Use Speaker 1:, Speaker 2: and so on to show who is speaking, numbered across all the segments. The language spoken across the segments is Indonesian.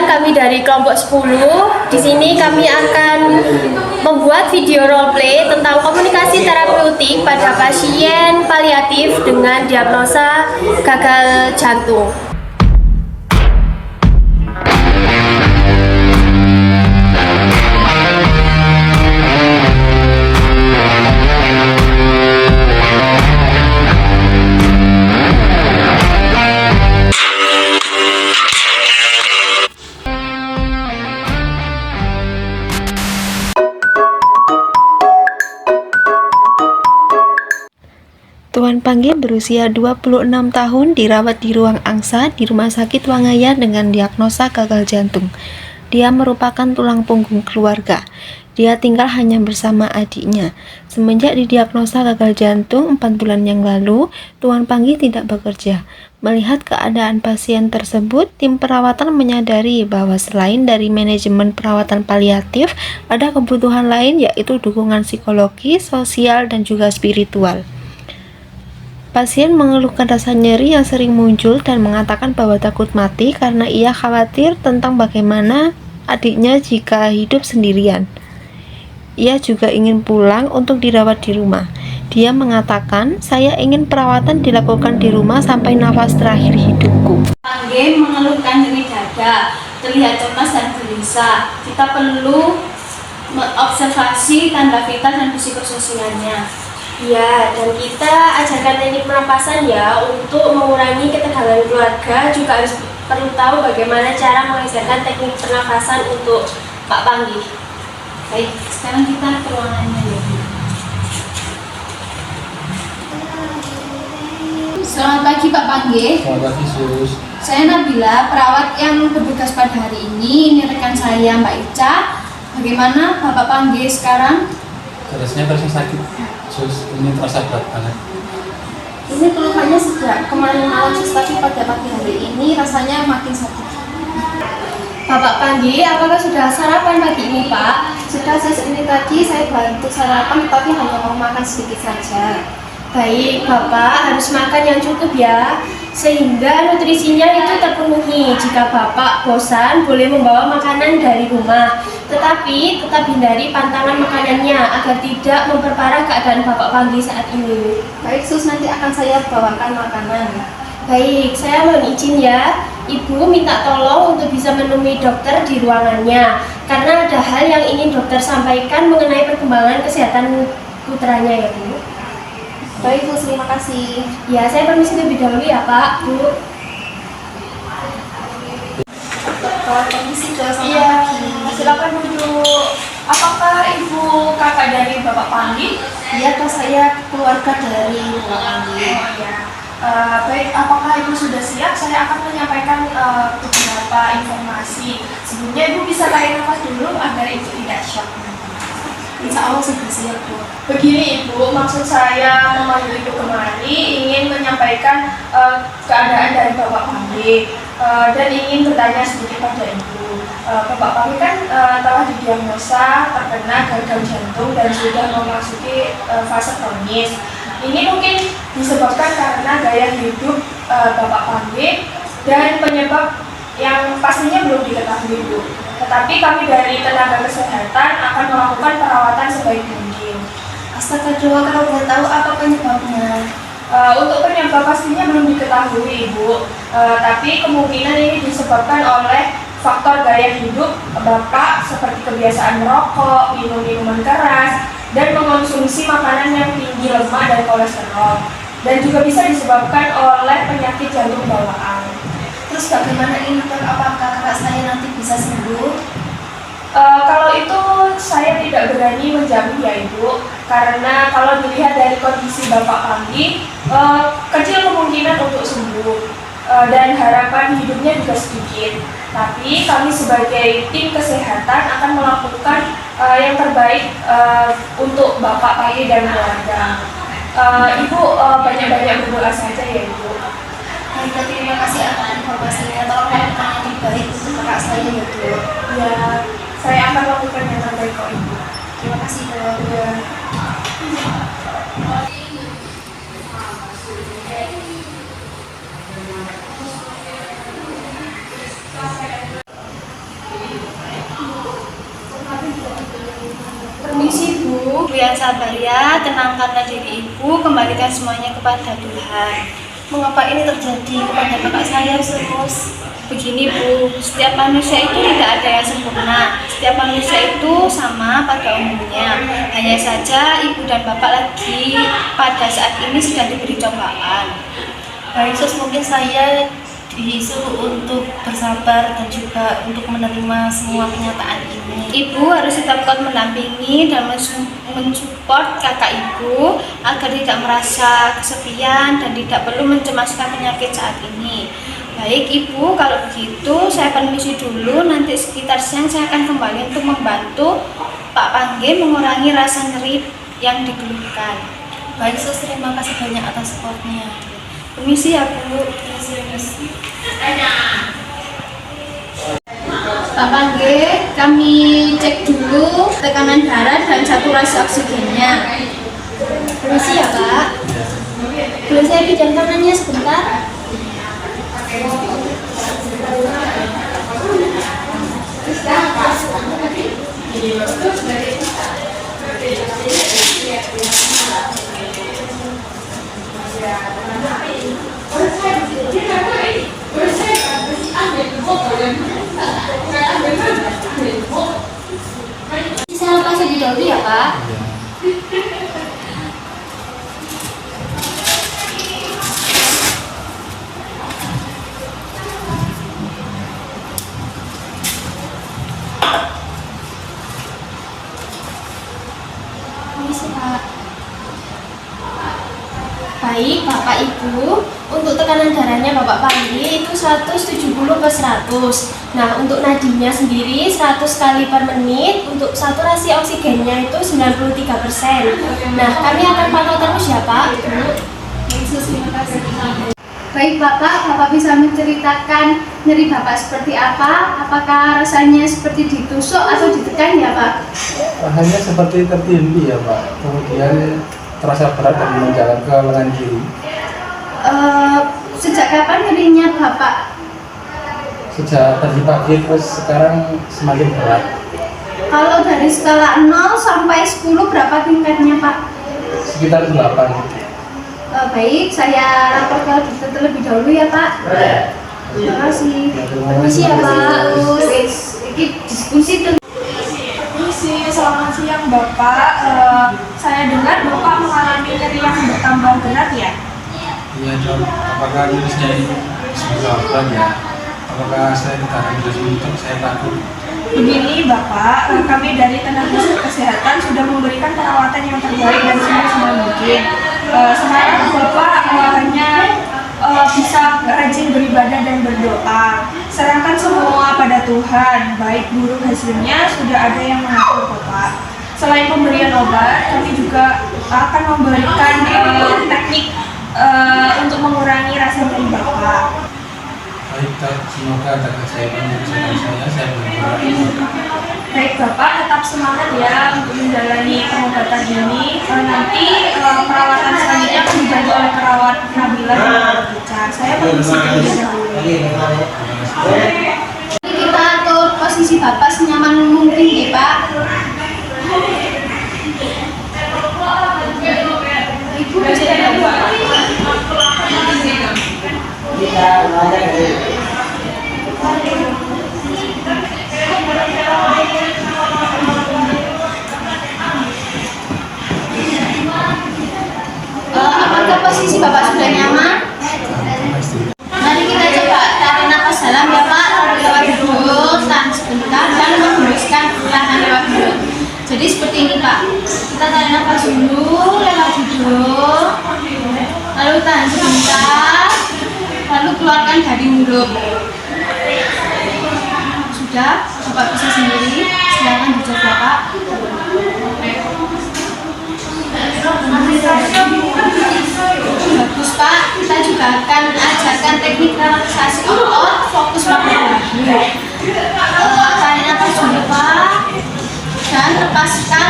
Speaker 1: Perkenalkan, kami dari kelompok 10. Di sini kami akan membuat video role play tentang komunikasi terapeutik pada pasien paliatif dengan diagnosa gagal jantung.
Speaker 2: Tuan Panggi berusia 26 tahun dirawat di ruang angsa di Rumah Sakit Wangaya dengan diagnosa gagal jantung. Dia merupakan tulang punggung keluarga. Dia tinggal hanya bersama adiknya. Semenjak didiagnosa gagal jantung 4 bulan yang lalu, Tuan Panggi tidak bekerja. Melihat keadaan pasien tersebut, tim perawatan menyadari bahwa selain dari manajemen perawatan paliatif, ada kebutuhan lain yaitu dukungan psikologi, sosial, dan juga spiritual. Pasien mengeluhkan rasa nyeri yang sering muncul dan mengatakan bahwa takut mati karena ia khawatir tentang bagaimana adiknya jika hidup sendirian. Ia juga ingin pulang untuk dirawat di rumah. Dia mengatakan, "Saya ingin perawatan dilakukan di rumah sampai nafas terakhir hidupku."
Speaker 3: Panggi mengeluhkan nyeri dada, terlihat cemas dan gelisah. Kita perlu mengobservasi tanda vital dan psikososialnya.
Speaker 1: Ya, dan kita ajarkan teknik pernapasan ya untuk mengurangi ketegangan keluarga. Juga harus perlu tahu bagaimana cara mengajarkan teknik pernapasan untuk Pak Panggi.
Speaker 3: Baik, sekarang kita ke ruangannya ya Bu. Selamat pagi Pak Panggi.
Speaker 4: Selamat pagi Sus.
Speaker 3: Saya Nabila, perawat yang bertugas pada hari ini. Ini rekan saya Mbak Ica. Bagaimana Bapak Panggi sekarang?
Speaker 4: Terusnya terasa sakit Sus, ini terasa berat banget.
Speaker 3: Ini keluhannya sejak kemarin malam Sus, tapi pada pagi hari ini rasanya makin sakit.
Speaker 1: Bapak Panggi, apakah sudah sarapan pagi ini Pak?
Speaker 3: Sudah Sus, ini tadi saya bantu sarapan tapi hanya mau makan sedikit saja.
Speaker 1: Baik, Bapak harus makan yang cukup ya, sehingga nutrisinya itu terpenuhi. Jika Bapak bosan, boleh membawa makanan dari rumah, tetapi tetap hindari pantangan makanannya agar tidak memperparah keadaan Bapak Panggi saat ini.
Speaker 3: Baik Sus, nanti akan saya bawakan makanan.
Speaker 1: Baik, saya mohon izin ya, Ibu minta tolong untuk bisa menemui dokter di ruangannya, karena ada hal yang ingin dokter sampaikan mengenai perkembangan kesehatan putranya ya Bu.
Speaker 3: Baik Sus, terima kasih.
Speaker 1: Ya, saya permisi lebih dahulu ya Pak, Bu.
Speaker 3: Permisi Sus, selamat
Speaker 1: Iya,
Speaker 3: pagi.
Speaker 1: silakan duduk. Apakah Ibu kakak dari Bapak Panggi?
Speaker 3: Iya, Kak, saya keluarga dari Bapak Panggi.
Speaker 1: Baik, apakah Ibu sudah siap? Saya akan menyampaikan beberapa informasi. Sebelumnya Ibu bisa tarik nafas dulu agar Ibu tidak shock.
Speaker 3: Insya Allah sudah siap Bu.
Speaker 1: Begini Ibu, maksud saya memanggil Ibu kemari ingin menyampaikan keadaan dari Bapak Panggi dan ingin bertanya sedikit pada Ibu. Bapak Panggi kan telah didiagnosa terkena gagal jantung dan sudah memasuki fase kronis. Ini mungkin disebabkan karena gaya hidup Bapak Panggi dan penyebab yang pastinya belum diketahui Bu. Tetapi kami dari tenaga kesehatan akan melakukan perawatan sebaik mungkin.
Speaker 3: Astagfirullah, kalau boleh tahu apa penyebabnya?
Speaker 1: Untuk penyebab pastinya belum diketahui Ibu, tapi kemungkinan ini disebabkan oleh faktor gaya hidup Bapak seperti kebiasaan merokok, minum minuman keras, dan mengonsumsi makanan yang tinggi lemak dan kolesterol. Dan juga bisa disebabkan oleh penyakit jantung bawaan.
Speaker 3: Terus bagaimana ini Dok? Apakah kakak saya nanti bisa sembuh?
Speaker 1: Kalau itu saya tidak berani menjamin ya Ibu, karena kalau dilihat dari kondisi Bapak Panggi, kecil kemungkinan untuk sembuh dan harapan hidupnya juga sedikit. Tapi kami sebagai tim kesehatan akan melakukan yang terbaik untuk Bapak Panggi dan keluarga. Ibu banyak-banyak berdoa saja ya Ibu.
Speaker 3: Baik, terima kasih atas informasinya. Tolong lakukan yang terbaik untuk kakak saya ya Dok.
Speaker 1: Ya, saya akan lakukan yang terbaik kok Ibu.
Speaker 3: Terima kasih Dok.
Speaker 1: Ya.
Speaker 3: Permisi Bu, Bu yang sabar ya, tenangkanlah diri Ibu, kembalikan semuanya kepada Tuhan.
Speaker 2: Mengapa ini terjadi kepada kakak saya terus?
Speaker 3: Begini Bu, setiap manusia itu tidak ada yang sempurna. Setiap manusia itu sama pada umumnya. Hanya saja Ibu dan Bapak lagi pada saat ini sedang diberi cobaan.
Speaker 2: Baik Sus, mungkin saya disuruh untuk bersabar dan juga untuk menerima semua kenyataan ini.
Speaker 3: Ibu harus tetap kuat mendampingi dan mensupport kakak Ibu agar tidak merasa kesepian dan tidak perlu mencemaskan penyakit saat ini. Baik Ibu, kalau begitu saya permisi dulu, nanti sekitar siang saya akan kembali untuk membantu Pak Pangge mengurangi rasa nyeri yang dikeluhkan.
Speaker 2: Baik Sus, terima kasih banyak atas supportnya.
Speaker 3: Permisi ya Bu. Pak Pangge, kami cek dulu tekanan darah dan saturasi oksigennya.
Speaker 2: Permisi ya Pak. Boleh saya pinjam tangannya sebentar? Saya lepas lebih dahulu ya Pak. Permisi Pak. Baik Bapak Ibu, untuk tekanan darahnya Bapak Panggi itu 170/100. Nah, untuk nadinya sendiri 100 kali per menit, untuk saturasi oksigennya itu 93%. Nah, kami akan pantau terus ya Pak.
Speaker 3: Terima kasih. Baik Bapak bisa menceritakan nyeri Bapak seperti apa? Apakah rasanya seperti ditusuk atau ditekan ya Pak?
Speaker 4: Hanya seperti tertindih ya Pak. Kemudian terasa berat dan menjalan ke lengan kiri.
Speaker 3: Sejak kapan nyerinya Bapak?
Speaker 4: Sejak tadi pagi terus sekarang semakin berat.
Speaker 3: Kalau dari skala 0 sampai 10 berapa tingkatnya Pak?
Speaker 4: Sekitar 8.
Speaker 3: Baik, saya lapor ke dokter terlebih dahulu ya Pak. Terima kasih.
Speaker 2: Permisi ya Pak.
Speaker 3: Ini diskusi tuh.
Speaker 1: Permisi, selamat siang Bapak. Saya dengar Bapak mengalami nyeri yang bertambah berat ya?
Speaker 4: Iya Dok, apakah ini jadi sebuah obat ya? Apakah saya ditahan terus untuk saya takut?
Speaker 1: Begini Bapak, kami dari tenaga kesehatan sudah memberikan perawatan yang terbaik dan semaksimal mungkin. Sekarang Bapak hanya bisa rajin beribadah dan berdoa. Serahkan semua pada Tuhan, baik buruk hasilnya sudah ada yang mengatur Bapak. Selain pemberian obat, kami juga akan memberikan teknik untuk mengurangi rasa nyeri Bapak.
Speaker 4: Baik Dok, semoga ada kesehatan di kesehatan saya berdoa.
Speaker 1: Baik Bapak, tetap semangat ya untuk menjalani pengobatan ini. Nanti perawatan selanjutnya akan dibantu oleh perawat Nabila dan perawat Richard. Saya permisi terlebih dahulu.
Speaker 3: Kita atur posisi Bapak senyaman mungkin ya Pak. Ibu bisa Bapak. Apakah posisi Bapak sudah nyaman? Mari kita coba tarik nafas dalam ya Pak, lewat hidung, tahan sebentar dan menghembuskan perlahan lewat mulut. Jadi seperti ini Pak, kita tarik nafas dulu lewat hidung, lalu tahan sebentar, lalu keluarkan dari mulut. Sudah, Bapak bisa sendiri, silakan dicoba Pak. Bagus Pak, kita juga akan ajarkan teknik relaksasi otot, fokus pada bahu. Tarik nafas dulu Pak, dan lepaskan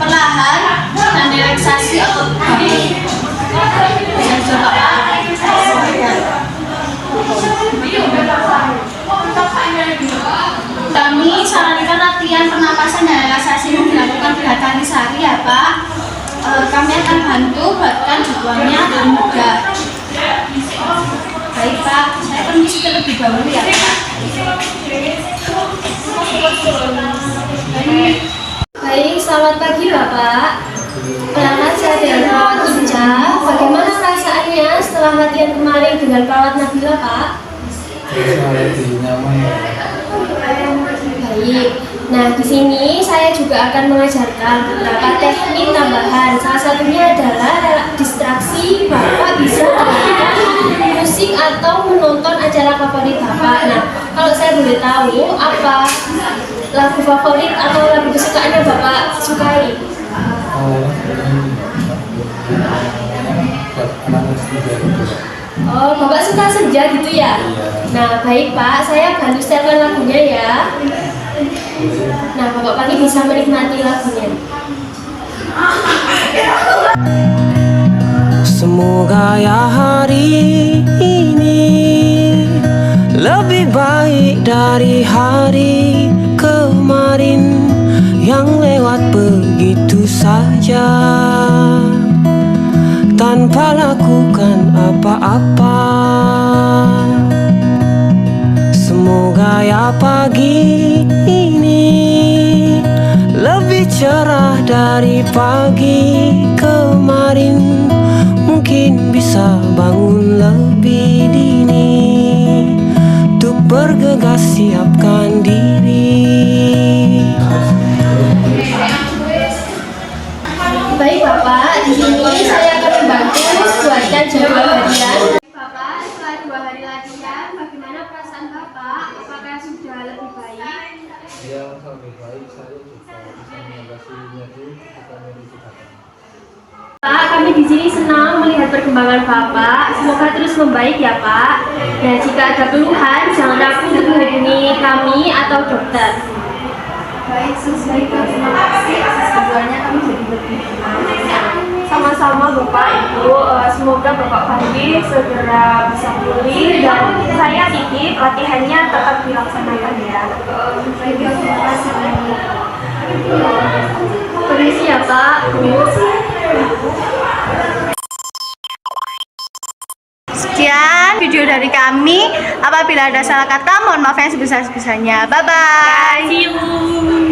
Speaker 3: perlahan dan relaksasi otot bahu. Bisa coba Pak. Kami sarankan latihan pernapasan dan relaksasi dilakukan 3 kali sehari ya Pak. Kami akan bantu buatkan jadwalnya dengan mudah. Baik Pak, saya permisi terlebih dahulu ya Pak.
Speaker 5: Baik, selamat pagi Bapak. Perkenalkan saya dengan perawat Ica. Bagaimana perasaannya setelah latihan kemarin dengan perawat Nabila Pak?
Speaker 4: Saya lebih nyaman.
Speaker 5: Baik. Nah, di sini saya juga akan mengajarkan beberapa teknik tambahan. Salah satunya adalah distraksi. Bapak bisa mendengarkan musik atau menonton acara favorit Bapak. Nah, kalau saya boleh tahu apa lagu favorit atau lagu kesukaannya Bapak sukai?
Speaker 4: Buat anak-anak juga gitu.
Speaker 5: Oh, Bapak suka senja gitu ya? Nah, baik Pak, saya bantu setelkan lagunya ya. Nah, Bapak Pagi bisa menikmati lagunya.
Speaker 6: Semoga ya hari ini lebih baik dari hari kemarin yang lewat begitu saja tanpa lakukan apa-apa. Semoga ya pagi ini lebih cerah dari pagi kemarin. Mungkin bisa bangun lebih dini untuk bergegas siapkan diri.
Speaker 5: Baik Bapak, di sini saya akan membantu buatkan jadwal harian. Bapak, setelah 2 hari latihan, bagaimana perasaan Bapak? Apakah sudah lebih baik?
Speaker 4: Ya, lebih baik saya juga bisa mengatasinya itu ketika meditasi.
Speaker 5: Pak, kami di sini senang melihat perkembangan Bapak. Semoga terus membaik ya Pak. Dan jika ada keluhan, jangan ragu untuk menghubungi kami atau dokter.
Speaker 1: Baik, sesuai terima kasih atas keduanya kami jadi lebih sama-sama Bapak Ibu. Semoga Bapak Pandi segera bisa pulih dan saya titip latihannya tetap dilaksanakan ya. Terima kasih.
Speaker 5: Permisi ya Pak.
Speaker 3: Sekian video dari kami. Apabila ada salah kata, mohon maaf yang sebesar-besarnya. Bye bye.
Speaker 1: See you.